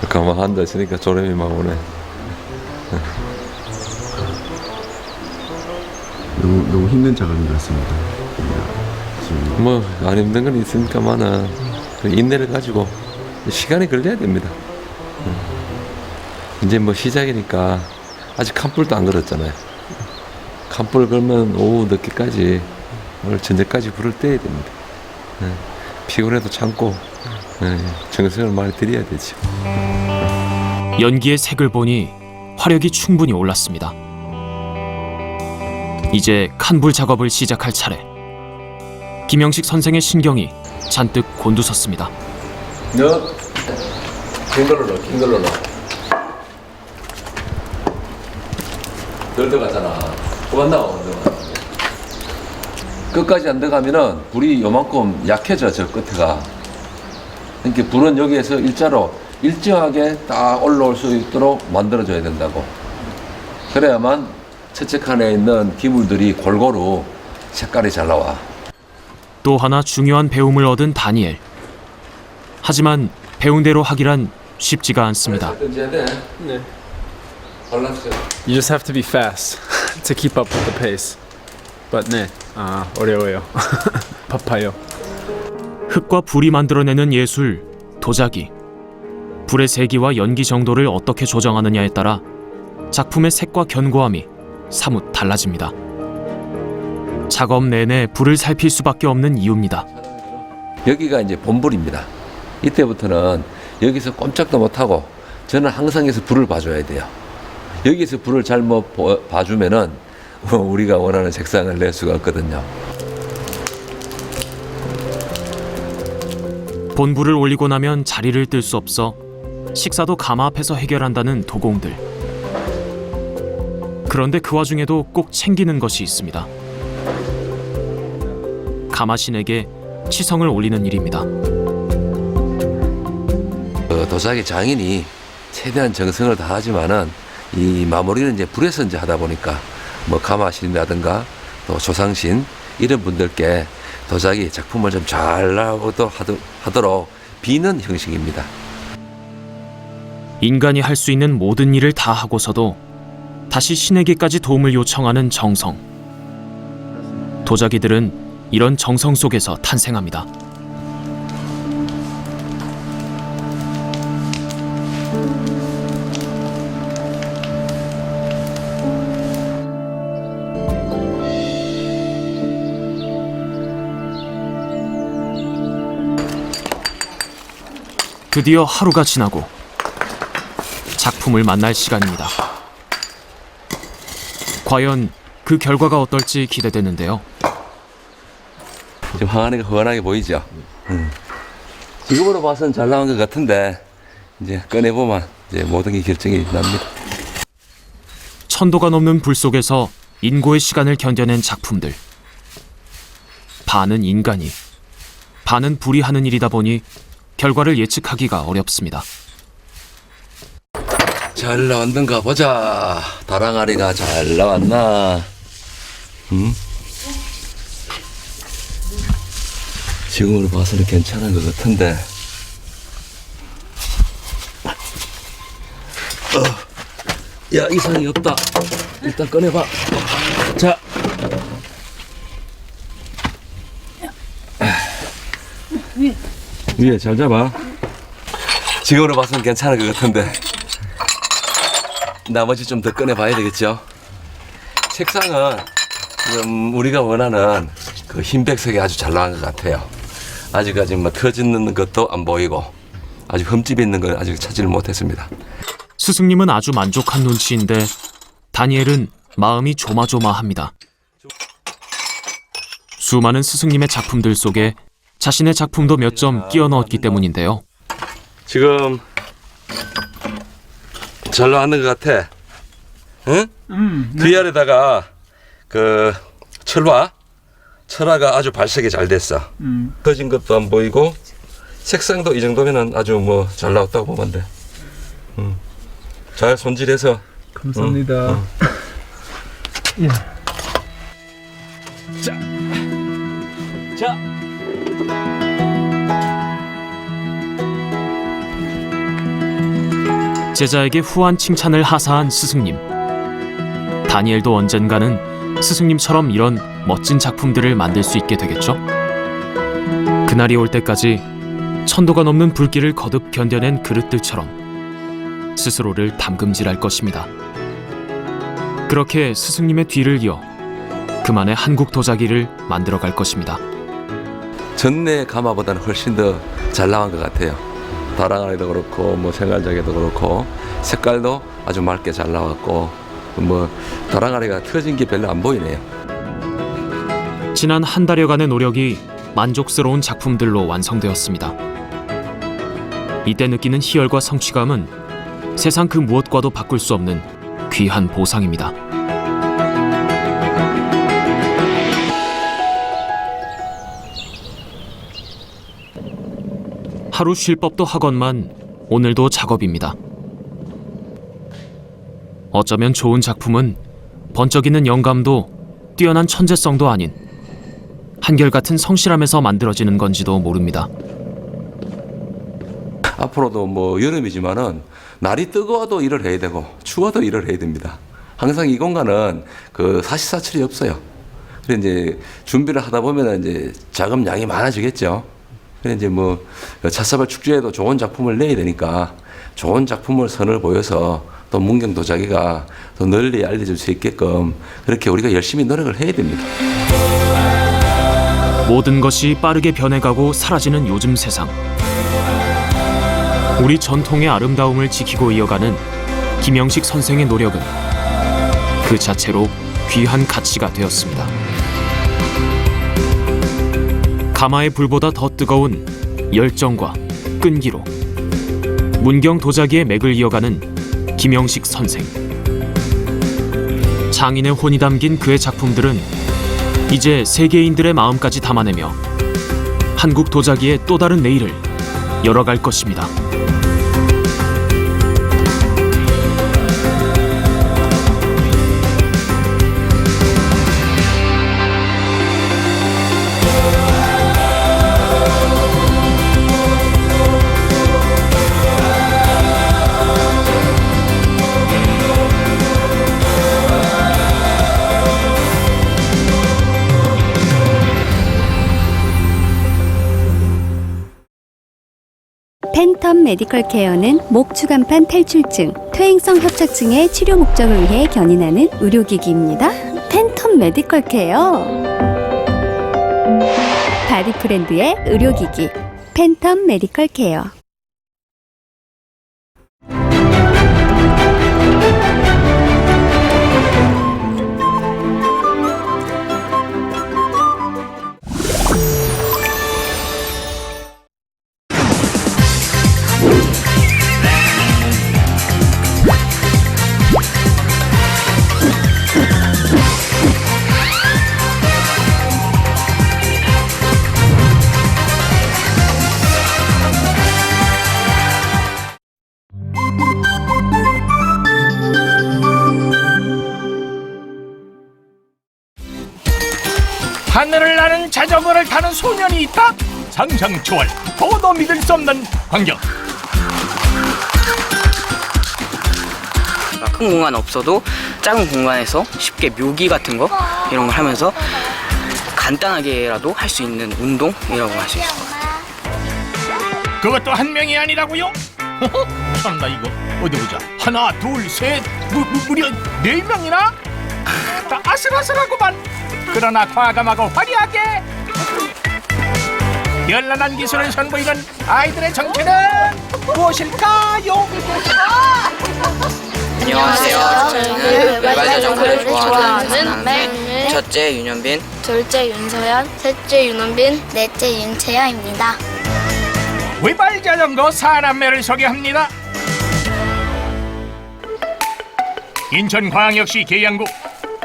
가만 앉아 있으니까 졸음이 막 오네. 너무 힘든 작업인 것 같습니다. 뭐 안 힘든 건 있으니까만은 인내를 가지고 시간이 걸려야 됩니다. 이제 뭐 시작이니까 아직 칸불도 안 걸었잖아요. 칸불 걸면 오후 늦게까지 오늘 저녁까지 불을 떼야 됩니다. 피곤해도 참고 정성을 많이 들여야 되죠. 연기의 색을 보니 화력이 충분히 올랐습니다. 이제 칸불 작업을 시작할 차례. 김영식 선생의 신경이 잔뜩 곤두섰습니다. 너 긴 걸로 넣어, 긴 걸로 넣어. 덜 들어가잖아. 그만 나와, 끝까지 안 들어가면은 불이 요만큼 약해져, 저 끝에가. 그러니까 불은 여기에서 일자로 일정하게 딱 올라올 수 있도록 만들어줘야 된다고. 그래야만 첫째 칸에 있는 기물들이 골고루 색깔이 잘 나와. 또 하나 중요한 배움을 얻은 다니엘. 하지만 배운 대로 하기란 쉽지가 않습니다. You just have to be fast to keep up with the pace. But 네, 어려워요. 바빠요. 흙과 불이 만들어내는 예술, 도자기. 불의 세기와 연기 정도를 어떻게 조정하느냐에 따라 작품의 색과 견고함이 사뭇 달라집니다. 작업 내내 불을 살필 수밖에 없는 이유입니다. 여기가 이제 본불입니다. 이때부터는 여기서 꼼짝도 못하고 저는 항상 여기서 불을 봐줘야 돼요. 여기서 불을 잘못 봐주면은 우리가 원하는 색상을 낼 수가 없거든요. 본불을 올리고 나면 자리를 뜰 수 없어 식사도 가마 앞에서 해결한다는 도공들. 그런데 그 와중에도 꼭 챙기는 것이 있습니다. 가마신에게 치성을 올리는 일입니다. 도자기 장인이 최대한 정성을 다하지만은 이 마무리는 이제 불에서 이제 하다 보니까 뭐 가마신이라든가 또 조상신 이런 분들께 도자기 작품을 좀 잘 하도록 비는 형식입니다. 인간이 할 수 있는 모든 일을 다 하고서도 다시 신에게까지 도움을 요청하는 정성. 도자기들은 이런 정성 속에서 탄생합니다. 드디어 하루가 지나고 작품을 만날 시간입니다. 과연 그 결과가 어떨지 기대되는데요. 지금 항아리가 훤하게 보이죠? 지금으로 봐서는 잘 나온 것 같은데 이제 꺼내보면 이제 모든 게 결정이 납니다. 1000도가 넘는 불 속에서 인고의 시간을 견뎌낸 작품들. 반은 인간이, 반은 불이 하는 일이다 보니 결과를 예측하기가 어렵습니다. 잘 나왔는가 보자. 다랑아리가 잘 나왔나? 응? 지금으로 봐서는 괜찮은 것 같은데. 야, 이상이 없다. 일단 꺼내봐. 자. 위에 잘 잡아. 지금으로 봐서는 괜찮은 것 같은데. 나머지 좀 더 꺼내봐야 되겠죠. 색상은 지금 우리가 원하는 그 흰백색이 아주 잘 나온 것 같아요. 아직까지 뭐 터지는 것도 안 보이고 아직 흠집이 있는 건 아직 찾지를 못했습니다. 스승님은 아주 만족한 눈치인데 다니엘은 마음이 조마조마합니다. 수많은 스승님의 작품들 속에 자신의 작품도 몇 점 끼워 넣었기 때문인데요. 지금 잘 나왔는 것 같아. 응? 네. 위아래다가 그 철화가 아주 발색이 잘 됐어. 터진 것도 안 보이고 색상도 이 정도면은 아주 뭐 잘 나왔다고 보면 돼. 잘 손질해서. 감사합니다. 자. 제자에게 후한 칭찬을 하사한 스승님. 다니엘도 언젠가는 스승님처럼 이런 멋진 작품들을 만들 수 있게 되겠죠? 그날이 올 때까지 1000도가 넘는 불길을 거듭 견뎌낸 그릇들처럼 스스로를 담금질할 것입니다. 그렇게 스승님의 뒤를 이어 그만의 한국 도자기를 만들어갈 것입니다. 전내 가마보다는 훨씬 더 잘 나온 것 같아요. 다랑아리도 그렇고 뭐 생활자개도 그렇고 색깔도 아주 맑게 잘 나왔고 뭐 다랑아리가 터진 게 별로 안 보이네요. 지난 한 달여간의 노력이 만족스러운 작품들로 완성되었습니다. 이때 느끼는 희열과 성취감은 세상 그 무엇과도 바꿀 수 없는 귀한 보상입니다. 하루 쉴 법도 하건만 오늘도 작업입니다. 어쩌면 좋은 작품은 번쩍이는 영감도 뛰어난 천재성도 아닌 한결같은 성실함에서 만들어지는 건지도 모릅니다. 앞으로도 뭐 여름이지만은 날이 뜨거워도 일을 해야 되고 추워도 일을 해야 됩니다. 항상 이 공간은 그 사시사철이 없어요. 그래서 이제 준비를 하다 보면은 이제 작업량이 많아지겠죠. 그래서 이제 뭐 찻사발 축제에도 좋은 작품을 내야 되니까 좋은 작품을 선을 보여서 또 문경 도자기가 더 널리 알려질 수 있게끔 그렇게 우리가 열심히 노력을 해야 됩니다. 모든 것이 빠르게 변해가고 사라지는 요즘 세상. 우리 전통의 아름다움을 지키고 이어가는 김영식 선생의 노력은 그 자체로 귀한 가치가 되었습니다. 가마의 불보다 더 뜨거운 열정과 끈기로 문경 도자기의 맥을 이어가는 김영식 선생. 장인의 혼이 담긴 그의 작품들은 이제 세계인들의 마음까지 담아내며 한국 도자기의 또 다른 내일을 열어갈 것입니다. 팬텀 메디컬 케어는 목 추간판 탈출증, 퇴행성 협착증의 치료 목적을 위해 견인하는 의료기기입니다. 팬텀 메디컬 케어. 바디프렌드의 의료기기 팬텀 메디컬 케어. 하늘을 나는 자전거를 타는 소년이 있다? 상상 초월, 도도 믿을 수 없는 광경. 큰 공간 없어도 작은 공간에서 쉽게 묘기 같은 거 이런 걸 하면서 간단하게라도 할 수 있는 운동이라고 할 수 있어요. 그것도 한 명이 아니라고요? 참나 이거 어디 보자. 하나, 둘, 셋, 무려 4명이나? 아슬아슬하구만. 그러나 과감하고 화려하게 현란한 기술을 선보이는 아이들의 정체는 무엇일까요? 안녕하세요. 저는 외발자전거를 좋아하는 첫째 윤현빈, 둘째 윤서연, 셋째 윤원빈, 넷째 윤채야입니다. 외발자전거 사남매를 소개합니다. 인천광역시 계양구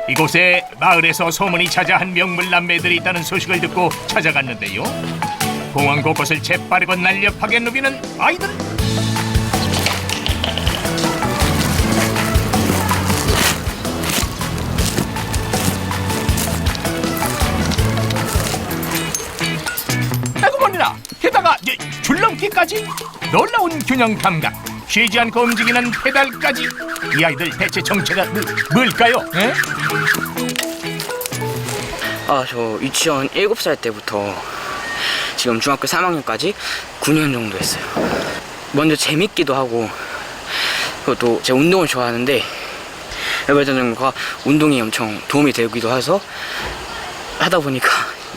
이곳에 마을에서 소문이 자자한 명물남매들이 있다는 소식을 듣고 찾아갔는데요. 공원 곳곳을 재빠르고 날렵하게 누비는 아이들. 아이고 머니나, 게다가 줄넘기까지. 놀라운 균형 감각, 쉬지 않고 움직이는 페달까지. 이 아이들 대체 정체가 뭘까요? 에? 저 유치원 7살 때부터 지금 중학교 3학년까지 9년 정도 했어요. 먼저 재밌기도 하고 또 제가 운동을 좋아하는데 외발자전거가 운동에 엄청 도움이 되기도 해서 하다 보니까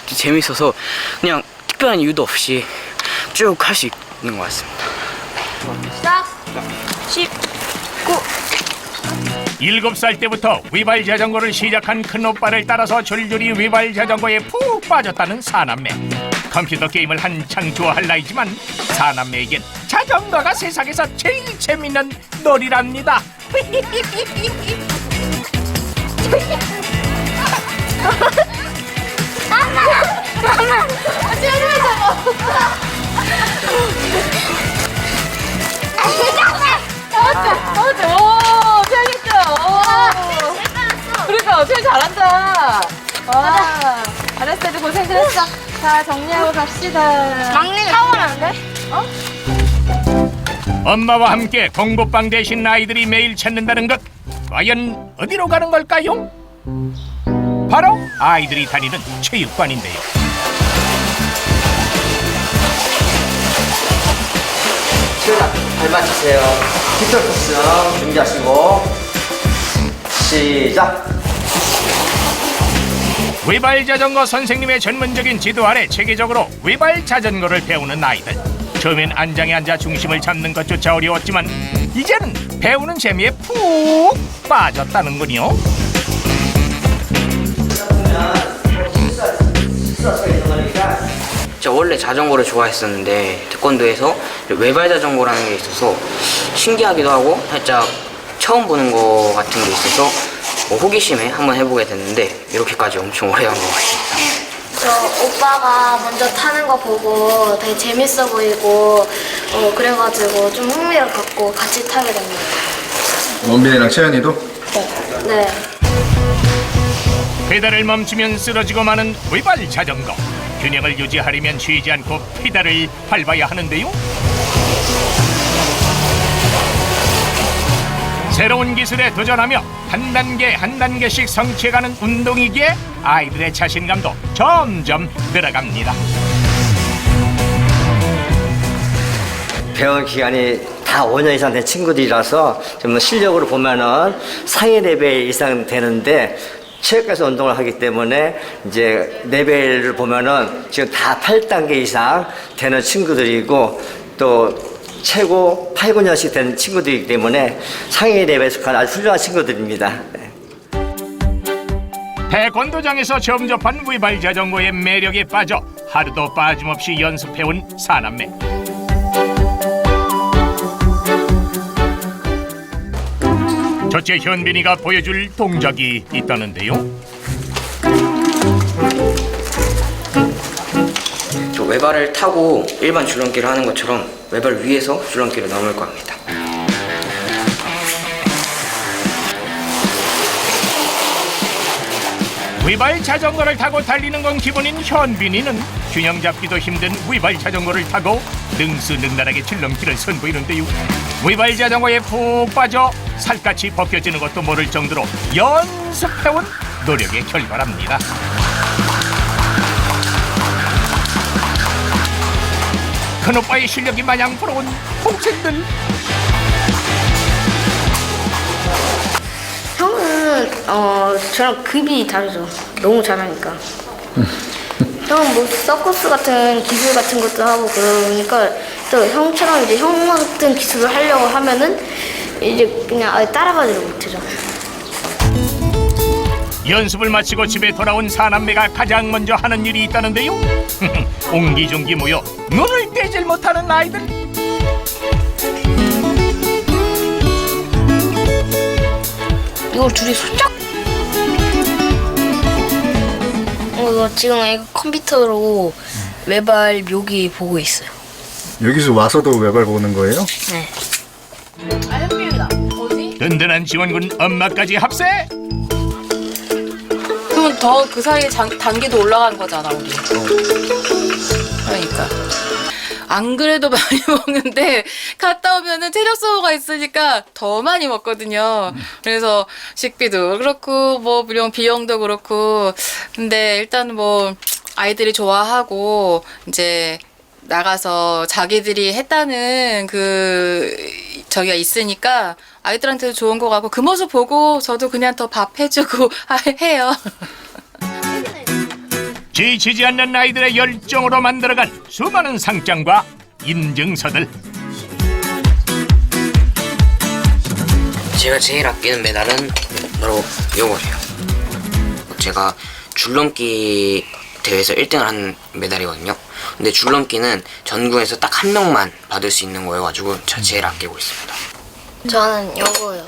재밌어서 그냥 특별한 이유도 없이 쭉 할 수 있는 것 같습니다. 7살 때부터 외발자전거를 시작한 큰오빠를 따라서 줄줄이 외발자전거에 푹 빠졌다는 사남매. 컴퓨터 게임을 한창 좋아할 나이지만 사남매에겐 자전거가 세상에서 제일 재밌는 놀이랍니다. 오, 재밌어. 그러니까 제일 잘한다. 와, 잘했어. 이제 고생들 했어. 자, 정리하고 갑시다. 막내가 타오라는데? 엄마와 함께 공부방 대신 아이들이 매일 찾는다는 것, 과연 어디로 가는 걸까요? 바로 아이들이 다니는 체육관인데요. 발 맞추세요. 깃털 포스 준비하시고 시작. 외발 자전거 선생님의 전문적인 지도 아래 체계적으로 외발 자전거를 배우는 아이들. 처음엔 안장에 앉아 중심을 잡는 것조차 어려웠지만 이제는 배우는 재미에 푹 빠졌다는군요. 저 원래 자전거를 좋아했었는데 태권도에서 외발 자전거라는 게 있어서 신기하기도 하고 살짝 처음 보는 거 같은 게 있어서 호기심에 한번 해보게 됐는데 이렇게까지 엄청 오래 한 것 같습니다. 저 오빠가 먼저 타는 거 보고 되게 재밌어 보이고 그래가지고 좀 흥미를 갖고 같이 타게 됩니다. 원빈이랑 채연이도? 네. 페달을 멈추면 쓰러지고 마는 외발 자전거. 균형을 유지하려면 쉬지 않고 페달을 밟아야 하는데요. 새로운 기술에 도전하며 한 단계 한 단계씩 성취해가는 운동이기에 아이들의 자신감도 점점 늘어갑니다. 배운 기간이 다 5년 이상 된 친구들이라서 좀 실력으로 보면은 상위 레벨 이상 되는데 체육관에서 운동을 하기 때문에 이제 레벨을 보면은 지금 다 8단계 이상 되는 친구들이고 또 최고 8, 9년씩 된 친구들이기 때문에 상위 레벨에 속한 아주 훌륭한 친구들입니다. 태권도장에서 점접한 외발 자전거의 매력에 빠져 하루도 빠짐없이 연습해온 사남매. 첫째 현빈이가 보여줄 동작이 있다는데요. 저 외발을 타고 일반 줄넘기를 하는 것처럼 외발 위에서 줄넘기를 넘을 겁니다. 외발 자전거를 타고 달리는 건 기본인 현빈이는 균형 잡기도 힘든 외발 자전거를 타고 능수능란하게 줄넘기를 선보이는데요. 외발 자전거에 푹 빠져 살갗이 벗겨지는 것도 모를 정도로 연습해온 노력의 결과랍니다. 큰오빠의 실력이 마냥 부러운 동생들. 형은 저랑 급이 다르죠. 너무 잘하니까. 형은 뭐 서커스 같은 기술 같은 것도 하고 그러니까 또 형처럼 이제 형 같은 기술을 하려고 하면은 이제 그냥 아예 따라가지를 못해요. 연습을 마치고 집에 돌아온 사남매가 가장 먼저 하는 일이 있다는데요. 옹기종기 모여 눈을 떼질 못하는 아이들. 이걸 둘이 손잡. 이거 지금 컴퓨터로 외발 묘기 보고 있어요. 여기서 와서도 외발 보는 거예요? 네. 든든한 지원군 엄마까지 합세. 그러면 더 그 사이에 단계도 올라간 거잖아, 우리. 그러니까. 안 그래도 많이 먹는데 갔다 오면은 체력 소모가 있으니까 더 많이 먹거든요. 그래서 식비도 그렇고 뭐 물론 비용도 그렇고 근데 일단 뭐 아이들이 좋아하고 이제 나가서 자기들이 했다는 그 저기가 있으니까 아이들한테도 좋은 거 같고 그 모습 보고 저도 그냥 더 밥 해주고 해요. 지치지 않는 아이들의 열정으로 만들어간 수많은 상장과 인증서들. 제가 제일 아끼는 메달은 바로 요거예요. 제가 줄넘기 대회에서 1등을 한 메달이거든요. 근데 줄넘기는 전국에서 딱 한 명만 받을 수 있는 거여가지고 제가 제일 아끼고 있습니다. 저는 요거요.